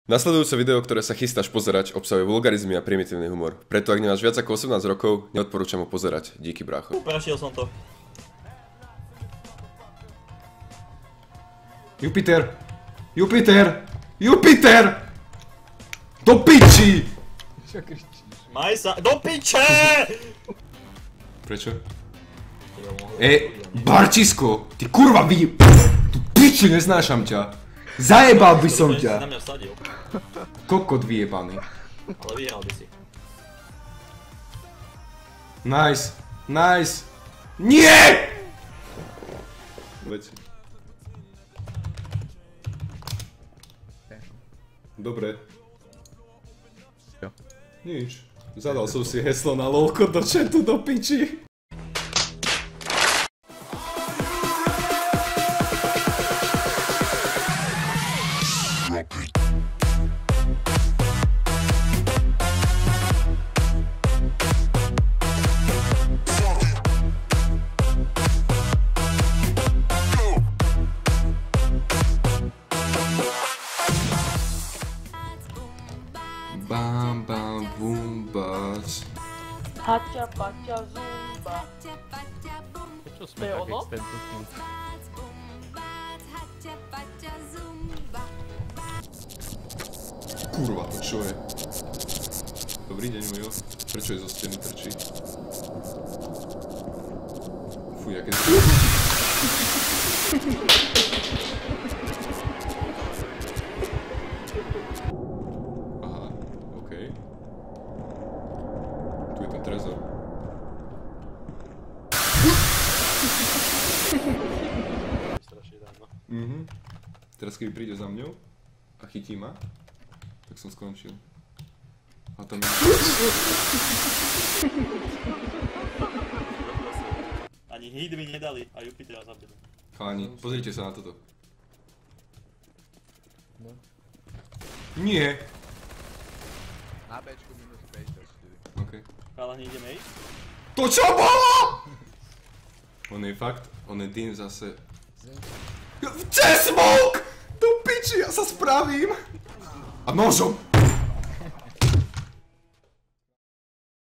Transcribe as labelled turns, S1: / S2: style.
S1: Nasledujúce video, ktoré sa chystáš pozerať, obsahuje vulgarizmy a primitívny humor. Preto ak nemáš viac ako 18 rokov, neodporúčam ho pozerať. Díky, brácho.
S2: Prešiel som to.
S3: Jupiter! Jupiter! Jupiter! Do piči! Čo kričíš?
S2: Maj sa... Do piče!
S3: Prečo? Barčisko! Ty kurva Tu piči, neznášam ťa! Zajebal by som ťa!
S2: Na mňa vsadil.
S3: Kokot vyjebaný.
S2: Ale vyhral by si.
S3: Nice! Nice! Nie! Veď. Dobre.
S4: Jo.
S3: Nič. Zadal som si heslo na lolko do chatu do piči. Bam bam boom bass.
S5: Haťa, paťa, zumba.
S4: Prečo
S5: To
S4: sme
S5: je
S4: tak
S5: ono?
S4: explicitní?
S3: Kurva, to čo je? Dobrý deň, Ujo. Prečo je zo steny trčí? Fuj, aké... Aha, okej. Tu je ten trezor.
S2: Strašne dávno.
S3: Teraz keď príde za mňou a chytí ma, tak som skončil. A tam je...
S2: Ani hit mi nedali a Jupitera zabili.
S3: Chalani, pozrite sa na toto.
S4: No.
S3: Nie!
S6: Na Bčku minus 54.
S3: OK.
S2: Chalani, ideme ísť?
S3: To čo bolo?! On je fakt, on je tým zase... Smoke! Do piči, ja sa spravím! A nožom!